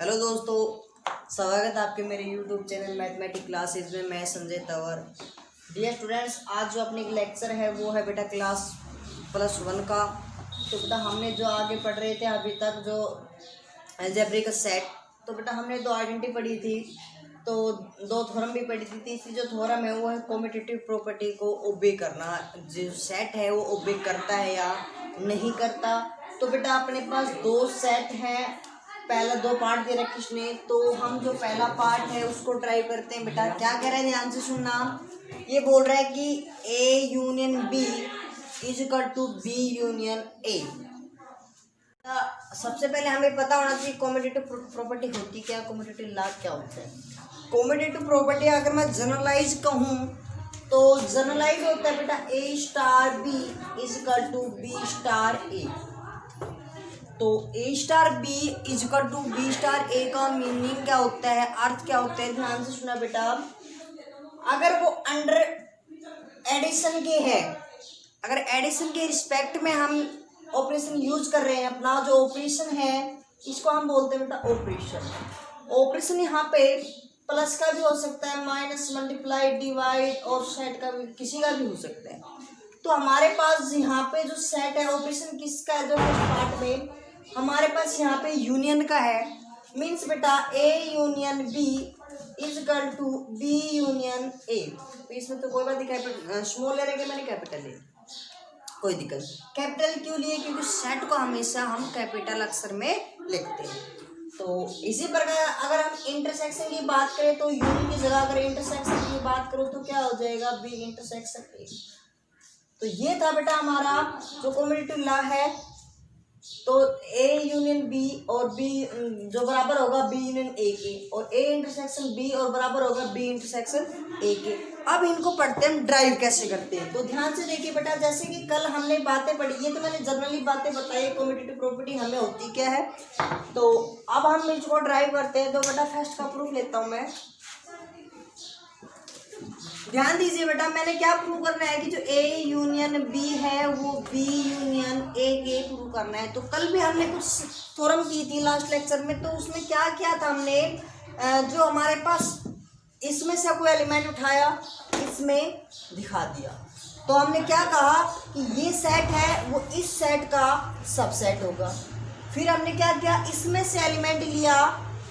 Hello दोस्तों, स्वागत है आपके मेरे यूट्यूब चैनल मैथमेटिक्स क्लासेज में। मैं संजय तंवर। डियर स्टूडेंट्स, आज जो अपनी लेक्चर है वो है बेटा क्लास +1 का। तो बेटा हमने जो आगे पढ़ रहे थे अभी तक जो अलजेब्रिक सेट, तो बेटा हमने 2 आइडेंटिटी पढ़ी थी, तो 2 थ्योरम भी पढ़ी थी। तीसरी जो थ्योरम है वो है कम्यूटेटिव प्रॉपर्टी को ओबे करना, जो सेट है वो ओबे करता है या नहीं करता। तो बेटा अपने पास 2 सेट हैं, पहला 2 पार्ट दे रखे इसने, तो हम जो पहला पार्ट है उसको ट्राई करते हैं। बेटा क्या कह रहा है, ध्यान से सुनना। ये बोल रहा है कि A union B is equal to B union A. सबसे पहले हमें पता होना चाहिए कम्यूटेटिव प्रॉपर्टी होती क्या, कम्यूटेटिव लॉ क्या होता है। कम्यूटेटिव प्रॉपर्टी अगर मैं जनरलाइज कहूँ तो जनरलाइज होता है बेटा A star B is equal to B star A. तो A star B is equal to B star A का मीनिंग क्या होता है, अर्थ क्या होता है, ध्यान से सुना बेटा। अगर वो अंडर एडिशन के है, अगर एडिशन के रिस्पेक्ट में हम ऑपरेशन यूज कर रहे हैं, अपना जो ऑपरेशन है इसको हम बोलते हैं बेटा ऑपरेशन। ऑपरेशन यहाँ पे प्लस का भी हो सकता है, माइनस, मल्टीप्लाई, डिवाइड और सेट का भी, किसी का भी हो सकता है। तो हमारे पास यहाँ पे जो सेट है, ऑपरेशन किसका है, जो पार्ट में हमारे पास यहाँ पे यूनियन का है। मीन्स बेटा A union B is equal to B union A. तो इसमें तो कोई बात नहीं, स्मॉल ले रहे मैंने कैपिटल ले, कोई दिक्कत नहीं। कैपिटल क्यों लिए, क्योंकि सेट को हमेशा हम कैपिटल अक्षर में लिखते हैं। तो इसी प्रकार अगर हम इंटरसेक्शन की बात करें तो यूनियन की जगह अगर इंटरसेक्शन की बात करो तो क्या हो जाएगा, बी इंटरसेक्शन ए। तो ये था बेटा हमारा जो कम्यूटेटिव लॉ है। तो ए यूनियन बी और बी जो बराबर होगा बी यूनियन ए के, और ए इंटरसेक्शन बी और बराबर होगा बी इंटरसेक्शन ए के। अब इनको पढ़ते हैं ड्राइव कैसे करते हैं। तो ध्यान से देखिए बेटा, जैसे कि कल हमने बातें पढ़ी, ये तो मैंने जनरली बातें बताई कम्यूटेटिव प्रॉपर्टी हमें होती क्या है। तो अब हम इसको ड्राइव करते हैं। तो बेटा फर्स्ट का प्रूफ लेता हूँ मैं। ध्यान दीजिए बेटा, मैंने क्या प्रूव करना है कि जो ए यूनियन बी है वो बी यूनियन ए के प्रूव करना है। तो कल भी हमने कुछ थ्योरम की थी लास्ट लेक्चर में, तो उसमें क्या किया था हमने, जो हमारे पास इसमें से कोई एलिमेंट उठाया, इसमें दिखा दिया। तो हमने क्या कहा कि ये सेट है वो इस सेट का सबसेट होगा। फिर हमने क्या किया, इसमें से एलिमेंट लिया,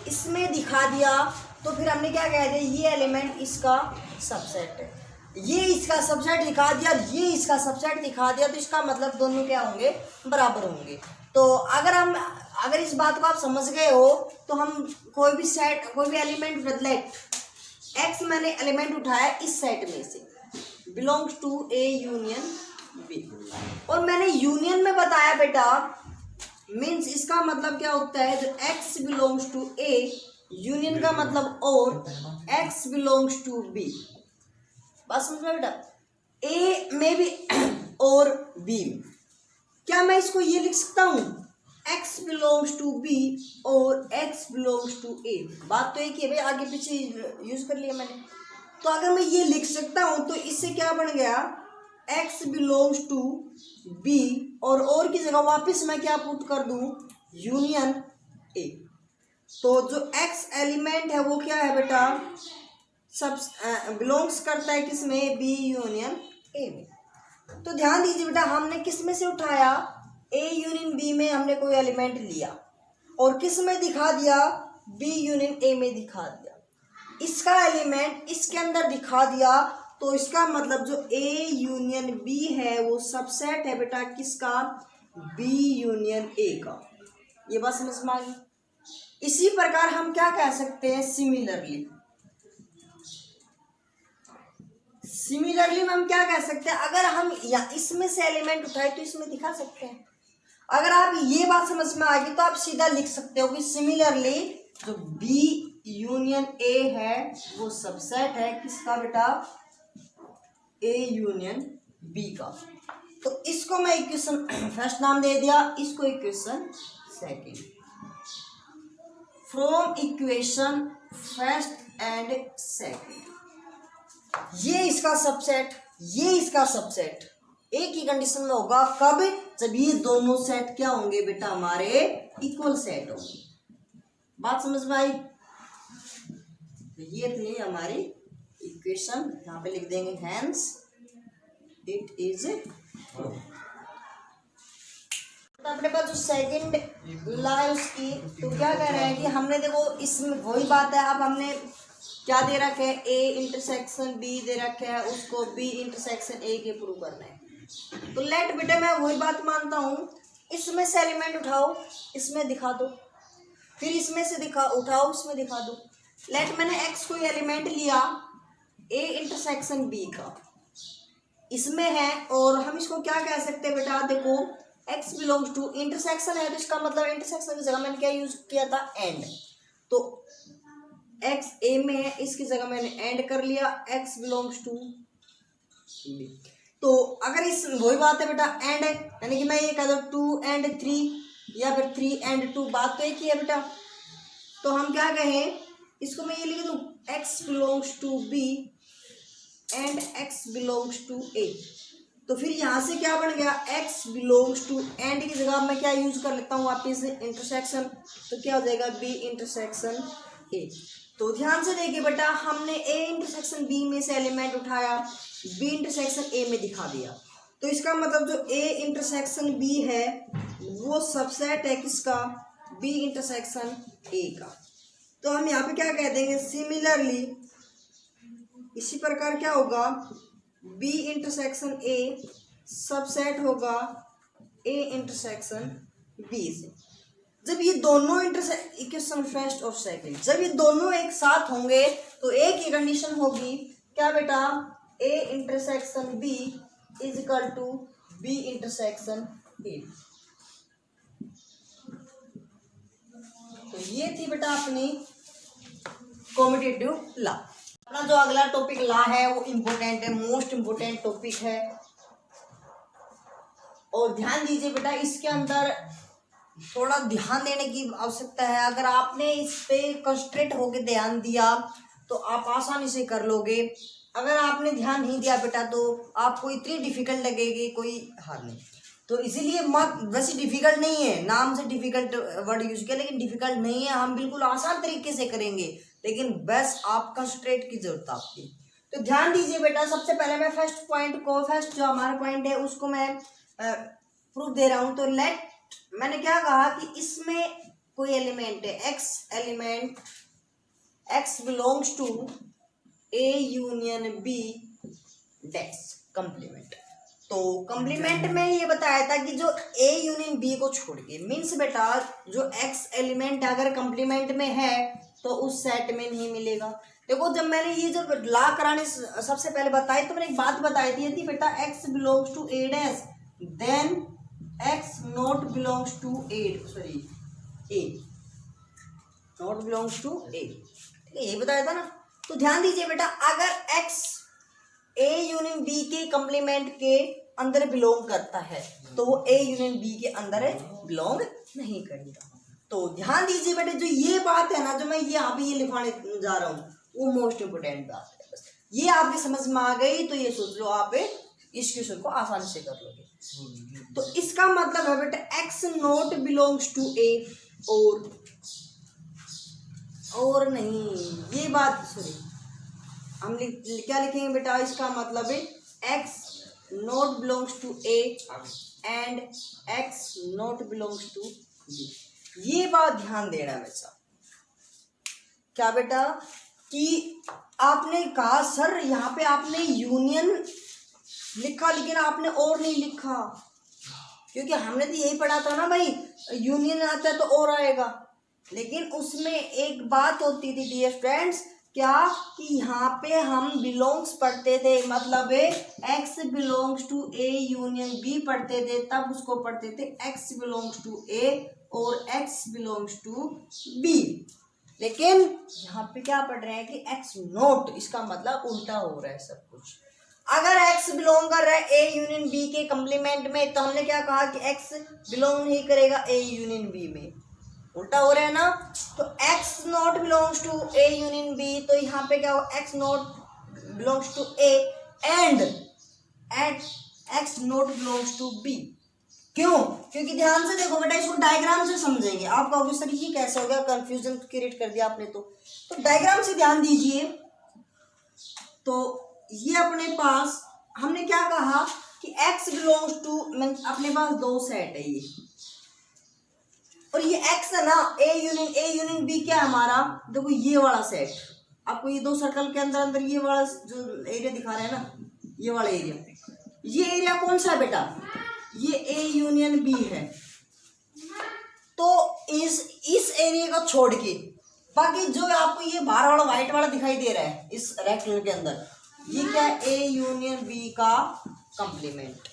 इसमें दिखा दिया, तो फिर हमने क्या कह दिया, ये एलिमेंट इसका सबसेट है, ये इसका सबसेट दिखा दिया, ये इसका सबसेट दिखा दिया। तो इसका मतलब दोनों क्या होंगे, बराबर होंगे। तो अगर इस बात को आप समझ गए हो तो हम कोई भी सेट, कोई भी एलिमेंट बदले, एक्स मैंने एलिमेंट उठाया इस सेट में से, belongs to A union B, और मैंने यूनियन में बताया बेटा, मीन्स इसका मतलब क्या होता है, जो x belongs to A, union का मतलब और एक्स बिलोंग्स टू बी। बात समझ में बेटा, ए में भी और बी में, क्या मैं इसको ये लिख सकता हूँ, एक्स बिलोंग्स टू बी और एक्स बिलोंग्स टू ए। बात तो एक ही है भाई, आगे पीछे यूज कर लिया मैंने। तो अगर मैं ये लिख सकता हूँ तो इससे क्या बन गया, एक्स बिलोंग्स टू बी, और की जगह वापस मैं क्या पुट कर दूँ, यूनियन ए। तो जो एक्स एलिमेंट है वो क्या है बेटा, सब बिलोंग्स करता है किसमें, बी यूनियन ए में। तो ध्यान दीजिए बेटा, हमने किस में से उठाया, ए यूनियन बी में हमने कोई एलिमेंट लिया और किस में दिखा दिया, बी यूनियन ए में दिखा दिया। इसका एलिमेंट इसके अंदर दिखा दिया, तो इसका मतलब जो ए यूनियन बी है वो सबसेट है बेटा किसका, बी यूनियन ए का। ये बात समझ में आ गई। इसी प्रकार हम क्या कह सकते हैं, सिमिलरली में हम क्या कह सकते हैं, अगर हम इसमें से एलिमेंट उठाए तो इसमें दिखा सकते हैं। अगर आप ये बात समझ में आ गई तो आप सीधा लिख सकते हो कि सिमिलरली जो बी यूनियन ए है वो सबसेट है किसका बेटा, ए यूनियन बी का। तो इसको मैं इक्वेशन फर्स्ट नाम दे दिया, इसको equation second. From equation first and second, ये इसका सबसेट, ये इसका सबसेट एक ही कंडीशन में होगा, कब, जब ये दोनों सेट क्या होंगे बेटा, हमारे इक्वल सेट होंगे। बात समझ में आई? ये थी हमारी इक्वेशन, यहाँ पे लिख देंगे हैंस इट इज ट्रू। तो अपने पास जो सेकंड लॉ है उसकी, तो क्या कह रहे हैं कि हमने देखो इसमें वही बात है, अब हमने क्या दे रखे है, ए इंटरसेक्शन बी दे रखे है, उसको बी इंटरसेक्शन ए के प्रूव करना है। तो लेट बेटा मैं वही बात मानता हूँ, इसमें से एलिमेंट उठाओ इसमें दिखा दो, फिर इसमें से उठाओ इसमें दिखा दो। लेट मैंने एक्स कोई एलिमेंट लिया ए इंटरसेक्शन बी का, इसमें है, और हम इसको क्या कह सकते हैं बेटा, देखो x बिलोंग्स टू इंटरसेक्शन है, तो इसका मतलब इंटरसेक्शन की जगह मैंने क्या यूज किया था, एंड। तो x a में है, इसकी जगह मैंने एंड कर लिया, x बिलोंग्स टू b। तो अगर इस वही बात है बेटा, एंड है, यानी कि मैं ये कह दूँ 2 and 3 या फिर 3 and 2, बात तो एक ही है बेटा। तो हम क्या कहें, इसको मैं ये लिख दूँ x belongs to b and x belongs to a। तो फिर यहाँ से क्या बन गया, x बिलोंग्स टू एंड की जगह मैं क्या यूज कर लेता हूँ वापिस इंटरसेक्शन, तो क्या हो जाएगा b इंटरसेक्शन a। तो ध्यान से देखिए बेटा, हमने a इंटरसेक्शन b में से एलिमेंट उठाया, b इंटरसेक्शन a में दिखा दिया, तो इसका मतलब जो a इंटरसेक्शन b है वो सबसेट है किसका, b इंटरसेक्शन a का। तो हम यहाँ पे क्या कह देंगे, सिमिलरली इसी प्रकार क्या होगा, b इंटरसेक्शन a सबसेट होगा a इंटरसेक्शन b से। जब ये दोनों इक्वेशन फर्स्ट और सेकंड, जब ये दोनों एक साथ होंगे तो एक ही कंडीशन होगी, क्या बेटा, a intersection b is equal to b intersection a। तो ये थी बेटा अपनी कॉम्पिटिटिव लॉ। अपना जो अगला टॉपिक लॉ है वो इम्पोर्टेंट है, मोस्ट इम्पोर्टेंट टॉपिक है, और ध्यान दीजिए बेटा इसके अंदर थोड़ा ध्यान देने की आवश्यकता है। अगर आपने इस पे कंसंट्रेट होकर ध्यान दिया तो आप आसानी से कर लोगे, अगर आपने ध्यान नहीं दिया बेटा तो आपको इतनी डिफिकल्ट लगेगी, कोई हाल नहीं। तो इसीलिए मत, वैसे डिफिकल्ट नहीं है, नाम से डिफिकल्ट वर्ड यूज किया, लेकिन डिफिकल्ट नहीं है, हम बिल्कुल आसान तरीके से करेंगे, लेकिन बस आप कंसंट्रेट की जरूरत है आपकी। तो ध्यान दीजिए बेटा, सबसे पहले मैं फर्स्ट जो हमारा पॉइंट है उसको मैं प्रूफ दे रहा हूं। तो लेट, मैंने क्या कहा कि इसमें कोई एलिमेंट है, x belongs to a union b dash complement. तो कंप्लीमेंट में ये बताया था कि जो a यूनियन b को छोड़ के, मीन्स बेटा जो x एलिमेंट अगर कंप्लीमेंट में है तो उस सेट में नहीं मिलेगा। देखो जब मैंने ये जब ला कराने सबसे पहले बताई तो मैंने एक बात बताई थी बेटा, x belongs to a dash then x not belongs to a, a not belongs to a, ये बताया था ना। तो ध्यान दीजिए बेटा, अगर x a यूनियन b के कंप्लीमेंट के अंदर बिलोंग करता है तो वो a यूनियन b के अंदर बिलोंग नहीं करेगा। तो ध्यान दीजिए बेटा, जो ये बात है ना, जो मैं यहाँ पे ये लिखवाने जा रहा हूँ वो मोस्ट इम्पोर्टेंट बात है। बस ये आपके समझ में आ गई तो ये सोच लो आप इस क्वेश्चन को आसानी से कर लोगे। तो इसका मतलब है बेटा x not belongs to a, और नहीं, ये बात सॉरी हम क्या लिखेंगे बेटा, इसका मतलब है x not belongs to a and x not belongs to b। ये बात ध्यान देना बेटा, क्या बेटा कि आपने कहा सर यहाँ पे आपने यूनियन लिखा लेकिन आपने और नहीं लिखा, क्योंकि हमने तो यही पढ़ा था ना भाई, यूनियन आता है तो और आएगा। लेकिन उसमें एक बात होती थी डियर फ्रेंड्स, क्या कि यहाँ पे हम बिलोंग्स पढ़ते थे, मतलब x belongs to a union b पढ़ते थे, तब उसको पढ़ते थे x बिलोंग्स टू a और x बिलोंग्स टू b। लेकिन यहाँ पे क्या पढ़ रहे हैं कि x नॉट, इसका मतलब उल्टा हो रहा है सब कुछ। अगर x बिलोंग कर रहा है a यूनियन b के कंप्लीमेंट में, तो हमने क्या कहा कि x बिलोंग नहीं करेगा a यूनियन b में, उल्टा हो रहा है ना। तो x not belongs to a union b, तो यहाँ पे क्या हो, x not belongs to a and x not belongs to b। क्यों? क्योंकि ध्यान से देखो बेटा, इसको डायग्राम से समझेंगे। आप कहोगे सर ये कैसे हो गया, कंफ्यूजन क्रिएट कर दिया आपने। तो डायग्राम से ध्यान दीजिए। तो ये अपने पास हमने क्या कहा कि x बिलोंग्स टू, अपने पास दो सेट है ये, और ये x है ना, ए यूनियन बी क्या है हमारा, देखो ये वाला सेट। आपको ये दो सर्कल के अंदर अंदर ये वाला जो एरिया दिखा रहे हैं ना, ये वाला एरिया, ये एरिया कौन सा है बेटा, ये ए यूनियन बी है। तो इस एरिया को छोड़ के बाकी जो आपको ये बाहर वाला व्हाइट वाला दिखाई दे रहा है इस रेक्टेंगल के अंदर, ये क्या है, ए यूनियन बी का कंप्लीमेंट।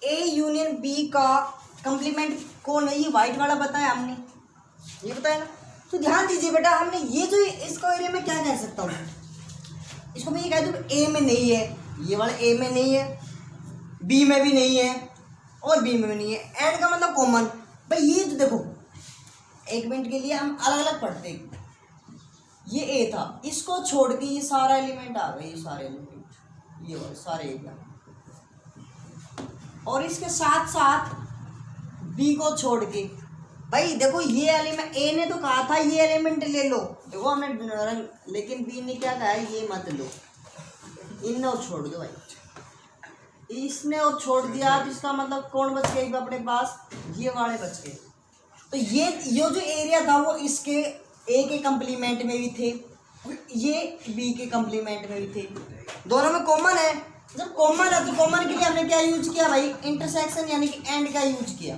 ए यूनियन बी का कंप्लीमेंट कौन है, ये व्हाइट वाला बताया हमने, ये बताया ना। तो ध्यान दीजिए बेटा, हमने ये जो इसको एरिया में क्या कह सकता हूँ, इसको मैं ये कह दूँ ए में नहीं है, ये वाला ए में नहीं है, बी में भी नहीं है, और बी में भी नहीं है। एंड का मतलब कॉमन। भाई ये तो देखो, एक मिनट के लिए हम अलग अलग पढ़ते हैं। ये ए था, इसको छोड़ के ये सारा एलिमेंट आ गए, ये सारे एलिमेंट, ये वाले सारे एरिया, और इसके साथ साथ बी को छोड़ के। भाई देखो ये एलिमेंट, ए ने तो कहा था ये एलिमेंट ले लो, देखो हमने, लेकिन बी ने क्या कहा है, ये मत लो, इनने और छोड़ दो। भाई इसने और छोड़ दिया, तो इसका मतलब कौन बच गए अपने पास, ये वाले बच गए। तो ये जो एरिया था वो इसके ए के कंप्लीमेंट में भी थे, ये बी के कंप्लीमेंट में भी थे, दोनों में कॉमन है। जब कॉमन है तो कॉमन के लिए हमने क्या यूज किया भाई, इंटरसेक्शन यानी कि एंड का यूज किया।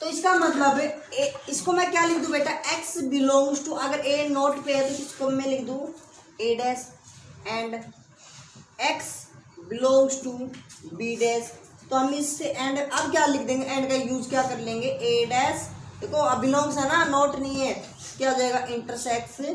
तो इसका मतलब है इसको मैं क्या लिख दूं बेटा, x बिलोंग्स टू, अगर ए नोट पे है तो इसको मैं लिख दूं A dash, and x belongs to B dash. तो हम इससे एंड अब क्या लिख देंगे, एंड का यूज क्या कर लेंगे, ए डैश, देखो अब बिलोंग्स है ना, नोट नहीं है, क्या हो जाएगा, इंटरसेक्शन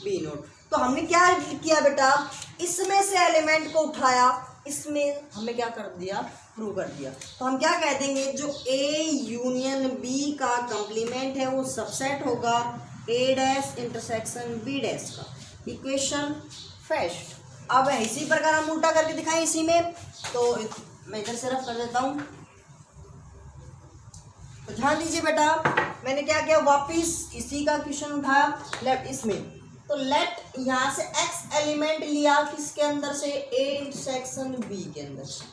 बी नोट। तो हमने क्या किया बेटा, इसमें से एलिमेंट को उठाया, इसमें हमने क्या कर दिया, प्रूव कर दिया। तो हम क्या कह देंगे, जो ए यूनियन बी का कंप्लीमेंट है वो सबसेट होगा A dash intersection B dash का। Equation first. अब इसी प्रकार हम उल्टा करके दिखाएं इसी में, तो मैं इधर से रफ कर देता हूँ। तो ध्यान दीजिए बेटा, मैंने क्या किया, वापिस इसी का क्वेश्चन उठाया लेफ्ट इसमें। तो लेट यहाँ से x एलिमेंट लिया, किसके अंदर से, a इंटरसेक्शन b के अंदर से।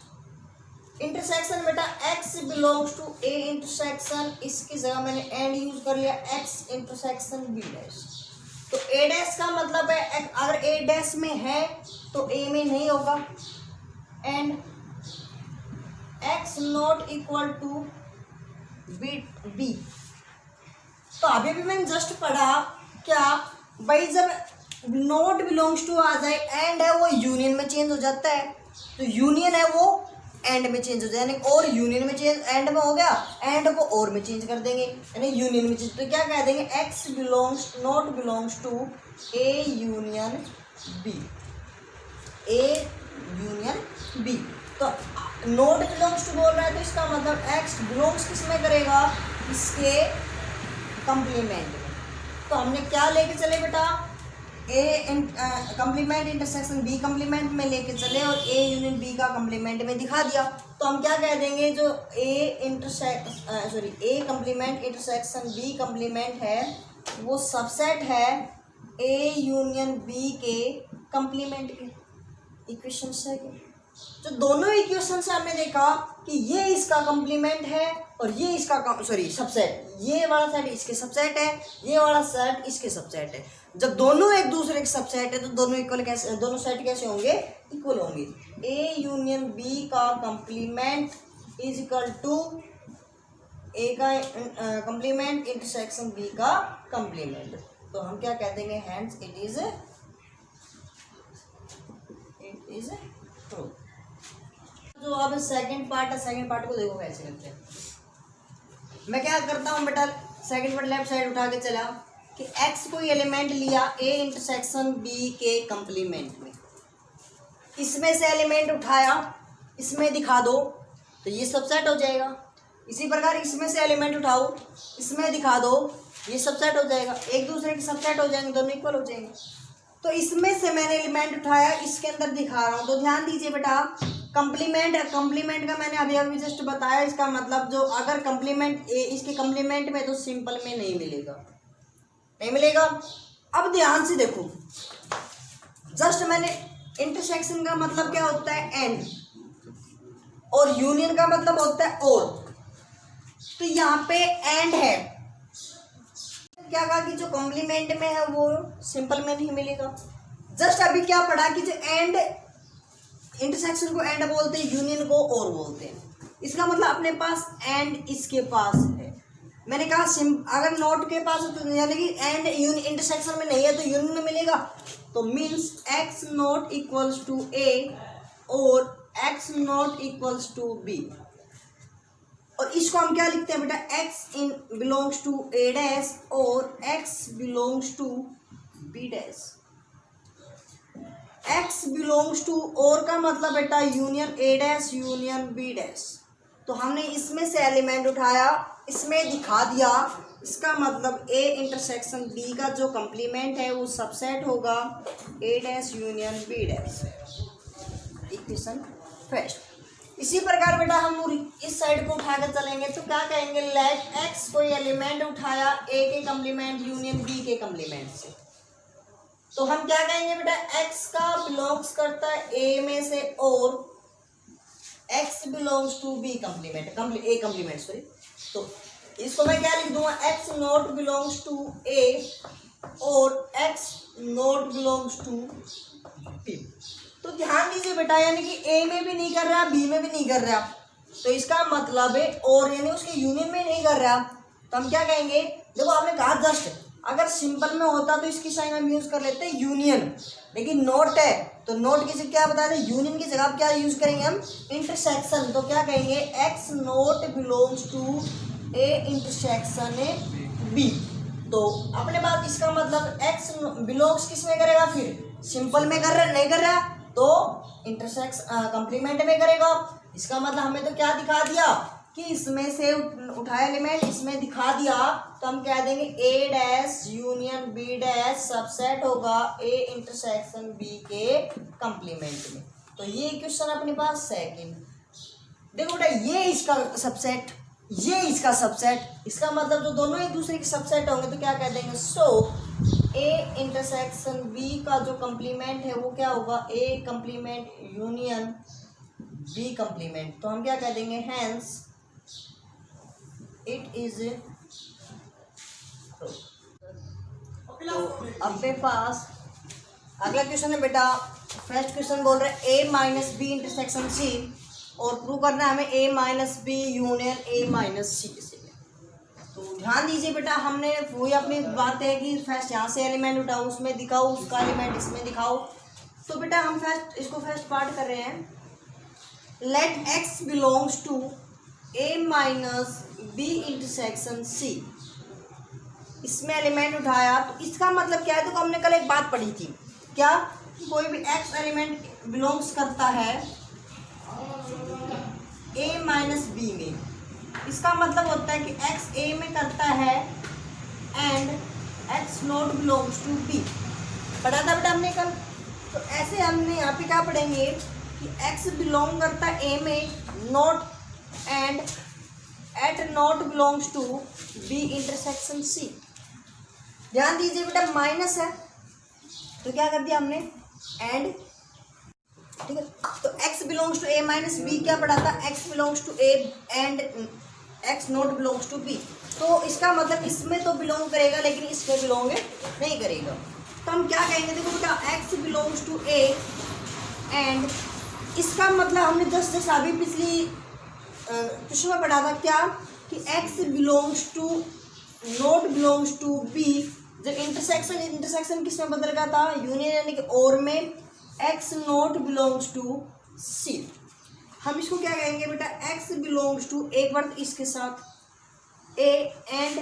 इंटरसेक्शन बेटा x belongs to a intersection, इसकी जगह मैंने एंड यूज कर लिया, x इंटरसेक्शन b डैश। तो a डैश का मतलब है, अगर a डैश में है तो a में नहीं होगा, and x not equal to b। तो अभी भी मैंने जस्ट पढ़ा क्या भाई, जब नोट बिलोंग्स टू आ जाए, एंड है वो यूनियन में चेंज हो जाता है, तो यूनियन है वो एंड में चेंज हो जाए, और यूनियन में चेंज एंड में हो गया, एंड को और में चेंज कर देंगे, यानी यूनियन में चेंज। तो क्या कह देंगे, x belongs not belongs to A union B, A union B. तो नोट बिलोंग्स टू बोल रहा है, तो इसका मतलब x बिलोंग्स किस में करेगा, इसके कंप्लीमेंट में। तो हमने क्या लेके चले बेटा, ए कंप्लीमेंट इंटरसेक्शन बी कंप्लीमेंट में लेके चले, और ए यूनियन बी का कंप्लीमेंट में दिखा दिया। तो हम क्या कह देंगे, जो ए कंप्लीमेंट इंटरसेक्शन बी कंप्लीमेंट है वो सबसेट है ए यूनियन बी के कंप्लीमेंट के। इक्वेशन से जो दोनों इक्वेशन से हमने देखा कि ये इसका कंप्लीमेंट है और ये इसका सबसेट, ये वाला सेट इसके सबसेट है, ये वाला सेट इसके सबसेट है। जब दोनों एक दूसरे के सबसेट है तो दोनों इक्वल कैसे, दोनों सेट कैसे होंगे, इक्वल होंगे। ए यूनियन बी का कंप्लीमेंट इज इक्वल टू ए का कंप्लीमेंट इंटरसेक्शन बी का कंप्लीमेंट। तो हम क्या कह देंगे, हैंस इट इज ट्रू। जो अब सेकंड पार्ट है, सेकंड पार्ट को देखो कैसे करते हैं। मैं क्या करता हूँ बेटा, सेकंड पार्ट लेफ्ट साइड उठा के चला कि x कोई एलिमेंट लिया a इंटरसेक्शन b के कंप्लीमेंट में, इसमें से एलिमेंट उठाया, इसमें दिखा दो तो ये सबसेट हो जाएगा। इसी प्रकार इसमें से एलिमेंट उठाओ, इसमें दिखा दो, ये सबसेट हो जाएगा, एक दूसरे के सबसेट हो जाएंगे, दोनों इक्वल हो जाएंगे। तो इसमें से मैंने एलिमेंट उठाया, इसके अंदर दिखा रहा हूँ। तो ध्यान दीजिए बेटा, कंप्लीमेंट का मैंने अभी अभी जस्ट बताया, इसका मतलब जो अगर कंप्लीमेंट ए इसके कंप्लीमेंट में तो सिंपल में नहीं मिलेगा, नहीं मिलेगा। अब ध्यान से देखो, जस्ट मैंने इंटरसेक्शन का मतलब क्या होता है एंड, और यूनियन का मतलब होता है और। तो यहाँ पे एंड है, क्या कहा कि जो कॉम्प्लीमेंट में है वो सिंपल में नहीं मिलेगा। जस्ट अभी क्या पढ़ा कि जो एंड, इंटरसेक्शन को एंड बोलते हैं, यूनियन को और बोलते हैं। इसका मतलब अपने पास एंड इसके पास है। मैंने कहा अगर नॉट के पास है तो यानी कि एंड इंटरसेक्शन में नहीं है तो यूनियन में मिलेगा। तो means X not equals to A और x not equals to B. और इसको हम क्या लिखते हैं बेटा, X in belongs to A dash और x belongs to B dash. X belongs to और का मतलब बेटा union A dash union B dash. तो हमने इसमें से एलिमेंट उठाया, इसमें दिखा दिया, इसका मतलब ए इंटरसेक्शन बी का जो कंप्लीमेंट है वो सबसेट होगा A dash union B dash. Equation first. इसी प्रकार बेटा हम इस साइड को उठाकर चलेंगे तो क्या कहेंगे, लेट एक्स कोई एलिमेंट उठाया ए के कंप्लीमेंट यूनियन बी के कंप्लीमेंट से, तो हम क्या कहेंगे बेटा, एक्स का बिलोंग्स करता है ए में से और x belongs to B complement, A complement sorry. तो इसको मैं क्या लिख दूंगा, x not belongs to A और x not belongs to B. तो ध्यान दीजिए बेटा, यानी कि ए में भी नहीं कर रहा, बी में भी नहीं कर रहा, तो इसका मतलब है और यानी उसके यूनियन में नहीं कर रहा, तो हम क्या कहेंगे, देखो आपने कहा जस्ट अगर सिंपल में होता तो इसकी साइन हम यूज कर लेते हैं यूनियन, लेकिन नोट है तो नोट की जगह क्या बता दें, यूनियन की जगह क्या यूज करेंगे हम, इंटरसेक्शन। तो क्या कहेंगे, x not belongs to A intersection B. तो अपने बात इसका मतलब एक्स बिलोंग्स किस में करेगा, फिर सिंपल में कर रहा नहीं कर रहा तो इंटरसेक्शन कंप्लीमेंट में करेगा। इसका मतलब हमें तो क्या दिखा दिया कि इसमें से उठाया एलिमेंट इसमें दिखा दिया, तो हम कह देंगे A dash union B dash subset होगा ए इंटरसेक्शन बी के कंप्लीमेंट में। तो ये क्वेश्चन अपने पास सेकंड। देखो बेटा, ये इसका सबसेट, ये इसका सबसेट, इसका मतलब जो दोनों एक दूसरे के सबसेट होंगे तो क्या कह देंगे, सो ए इंटरसेक्शन बी का जो कंप्लीमेंट है वो क्या होगा, ए कंप्लीमेंट यूनियन बी कंप्लीमेंट। तो हम क्या कह देंगे, हैंस इट इज। तो अपने पास अगला क्वेश्चन है बेटा, फर्स्ट क्वेश्चन बोल रहा है A minus B intersection C, और प्रूव करना है हमें A minus B union A minus C. तो ध्यान दीजिए बेटा, हमने वही अपनी बात है कि फर्स्ट यहाँ से एलिमेंट उठाओ, उसमें दिखाओ, उसका एलिमेंट इसमें दिखाओ। तो बेटा हम फर्स्ट पार्ट कर रहे हैं, let x belongs to A minus B intersection C. इसमें एलिमेंट उठाया तो इसका मतलब क्या है, तो हमने कल एक बात पढ़ी थी, क्या, कोई भी एक्स एलिमेंट बिलोंग्स करता है ए माइनस बी में, इसका मतलब होता है कि एक्स ए में करता है and x not belongs to B. पढ़ा था बेटा हमने कल। तो ऐसे हमने यहाँ पे क्या पढ़ेंगे कि एक्स बिलोंग करता है ए में, not and at not belongs to B intersection C. ध्यान दीजिए बेटा, माइनस है तो क्या कर दिया हमने, एंड, ठीक है। तो x belongs to A minus B क्या पढ़ा था, x belongs to A and x not belongs to B. तो इसका मतलब इसमें तो बिलोंग करेगा लेकिन इसमें बिलोंग नहीं करेगा। तो हम क्या कहेंगे, देखो बेटा, x belongs to A and, इसका मतलब हमने जस्ट अभी पिछली क्वेश्चन में पढ़ा था क्या, कि x belongs to not belongs to B. जब इंटरसेक्शन किस में बदल गया था, यूनियन यानी कि और में, एक्स नॉट बिलोंग्स टू सी। हम इसको क्या कहेंगे बेटा, एक्स बिलोंग्स टू, एक बार इसके साथ A and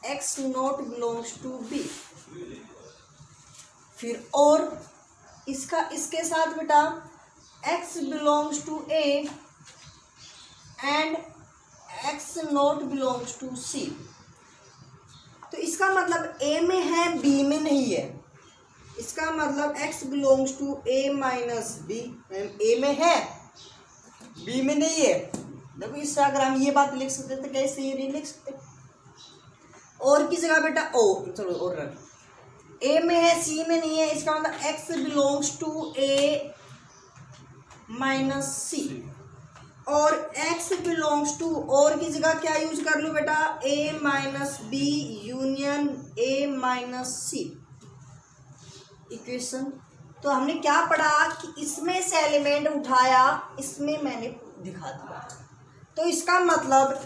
x not belongs to B, फिर और इसका इसके साथ बेटा X belongs to A and x not belongs to C. तो इसका मतलब ए में है बी में नहीं है, इसका मतलब x belongs to A minus B, A में है बी में नहीं है। देखो इससे अगर हम ये बात लिख सकते थे, कैसे ये नहीं लिख सकते। और की जगह बेटा ओ, चलो और रख, ए में है सी में नहीं है, इसका मतलब X belongs to A minus C, और x बिलोंग्स टू और की जगह क्या यूज कर लो बेटा, a minus B union a minus C equation. तो हमने क्या पढ़ा कि इसमें से एलिमेंट उठाया, इसमें मैंने दिखा दिया। तो इसका मतलब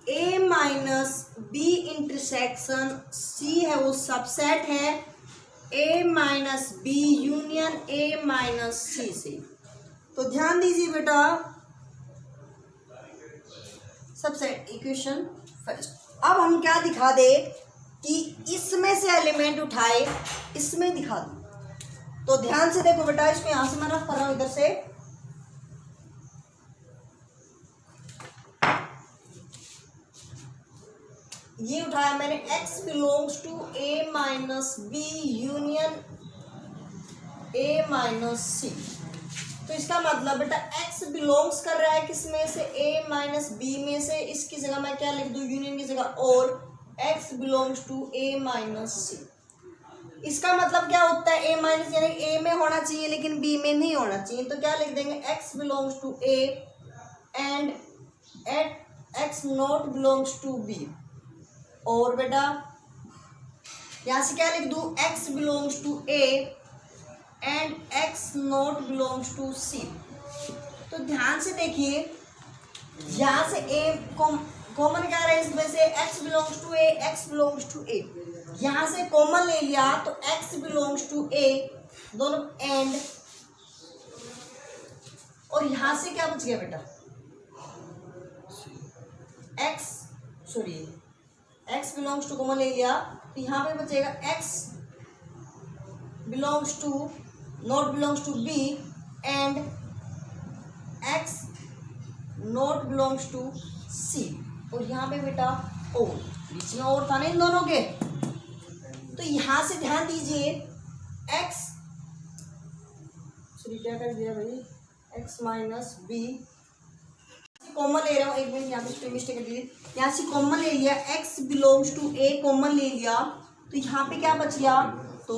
a minus B intersection c है वो सबसेट है a minus B union a minus C से। तो ध्यान दीजिए बेटा, सबसेट इक्वेशन फर्स्ट। अब हम क्या दिखा दे कि इसमें से एलिमेंट उठाए, इसमें दिखा दो। तो ध्यान से देखो बेटा, इसको यहां से मैं रख कर रहा हूं इधर से, ये उठाया मैंने x belongs to a minus B union a minus C. तो इसका मतलब बेटा x बिलोंग्स कर रहा है किसमें से, a माइनस बी में से। इसकी जगह मैं क्या लिख दूं, यूनियन की जगह, और x belongs to a minus C. इसका मतलब क्या होता है, a माइनस यानी a में होना चाहिए लेकिन b में नहीं होना चाहिए। तो क्या लिख देंगे, x belongs to a and x not belongs to b। और बेटा यहां से क्या लिख दूं, x belongs to a and x not belongs to c। तो ध्यान से देखिए, यहां से a कॉमन क्या रहा है इसमें से, x belongs to a, x belongs to a। यहां से कॉमन ले लिया तो x बिलोंग्स टू a दोनों एंड, और यहां से क्या बच गया बेटा, x बिलोंग्स टू कॉमन ले लिया तो यहां पे बचेगा x belongs to not belongs to b and x not belongs to c। और यहाँ पे बेटा o, बीच में और था ना इन दोनों के। तो यहाँ से ध्यान दीजिए, x क्या कर दिया भाई, x माइनस बी कॉमन ले रहा हूँ, एक मिनट यहाँ पे मिस्टेक कर दी, यहाँ से कॉमन ले लिया, x belongs to a common ले लिया तो यहाँ पे क्या बच गया, तो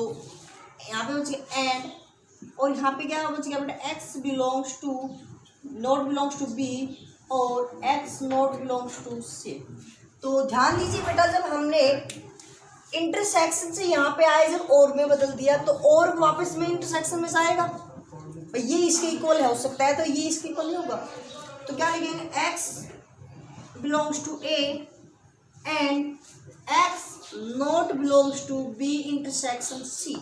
यहाँ पे बच गया एंड, और यहाँ पे क्या बच गया बेटा, x belongs to not belongs to b और x not belongs to c। तो ध्यान दीजिए बेटा, जब हमने इंटरसेक्शन से यहाँ पे आए, जब और में बदल दिया तो और वापस में इंटरसेक्शन में से आएगा, ये इसके इक्वल है, हो सकता है तो ये इसके इक्वल नहीं होगा। तो क्या लिखेंगे, x belongs to a and x not belongs to b intersection c।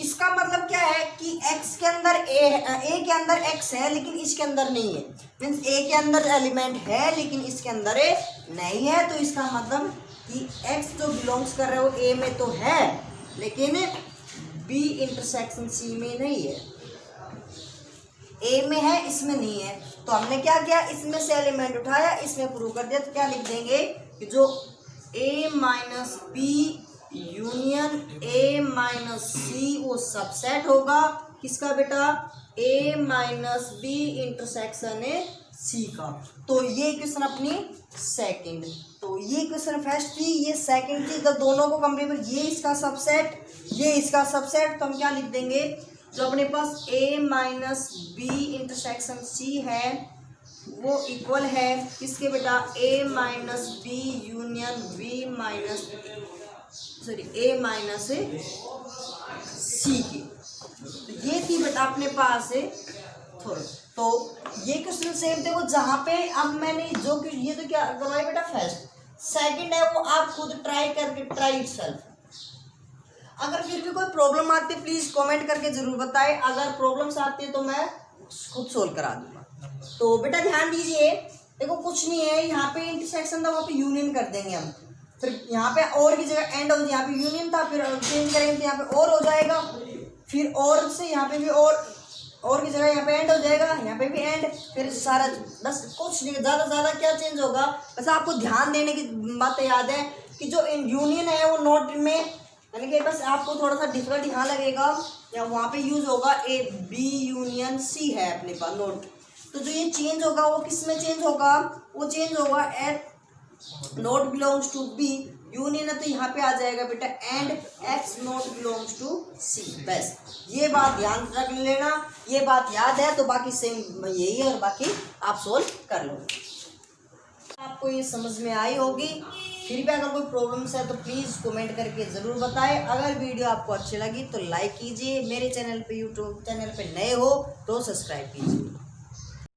इसका मतलब क्या है कि x के अंदर a के अंदर x है लेकिन इसके अंदर नहीं है, मीन्स a के अंदर एलिमेंट है लेकिन इसके अंदर a नहीं है। तो इसका मतलब कि x जो बिलोंग्स कर रहे हो a में तो है लेकिन b इंटरसेक्शन c में नहीं है, a में है इसमें नहीं है। तो हमने क्या किया, इसमें से एलिमेंट उठाया, इसमें प्रूव कर दिया। तो क्या लिख देंगे कि जो a minus B union a minus C वो सबसेट होगा किसका बेटा, a minus B intersection c का। तो ये क्वेश्चन अपनी सेकंड, तो ये क्वेश्चन फर्स्ट थी, ये सेकंड थी। तो दोनों को कंपेयर, ये इसका सबसेट, ये इसका सबसेट। तो हम क्या लिख देंगे, जो अपने पास a minus B intersection c है वो इक्वल है किसके बेटा, a minus B union b minus a minus C की। तो ये थी बेटा अपने पास है थोड़ा। तो ये क्वेश्चन सेम थे वो, जहाँ पे अब मैंने जो ये तो क्या करवाया बेटा फर्स्ट, सेकंड है वो आप खुद ट्राई करके, ट्राई इटसेल्फ। अगर फिर भी कोई प्रॉब्लम आती है प्लीज कमेंट करके जरूर बताएं, अगर प्रॉब्लम्स आती है तो मैं खुद सोल्व करा दूंगा। तो बेटा ध्यान दीजिए, देखो कुछ नहीं है, यहाँ पे इंटरसेक्शन था वहाँ पे यूनियन कर देंगे हम, फिर यहाँ पे और की जगह एंड हो, यहाँ पे यूनियन था फिर चेंज करेंगे तो यहाँ पे और हो जाएगा, फिर और से यहाँ पे भी और की जगह यहाँ पे एंड हो जाएगा, यहाँ पे भी एंड, फिर सारा बस कुछ नहीं, ज़्यादा क्या चेंज होगा। बस आपको ध्यान देने की बात याद है कि जो यूनियन है वो नोट में, यानी कि बस आपको थोड़ा सा डिफिकल्ट यहाँ लगेगा या वहाँ पे यूज होगा, ए बी यूनियन सी है अपने पास नोट, तो जो ये चेंज होगा वो किस में चेंज होगा, वो चेंज होगा एट not belongs to B union है, तो यहाँ पे आ जाएगा बेटा and x not belongs to C. बस ये बात ध्यान रख लेना, ये बात याद है तो बाकी सेम यही है और बाकी आप सोल्व कर लो। आपको ये समझ में आई होगी। फिर भी अगर कोई प्रॉब्लम्स है तो प्लीज़ कमेंट करके ज़रूर बताएं। अगर वीडियो आपको अच्छी लगी तो लाइक कीजिए, मेरे चैनल पे यूट्यूब चैनल पे नए हो तो सब्सक्राइब कीजिए।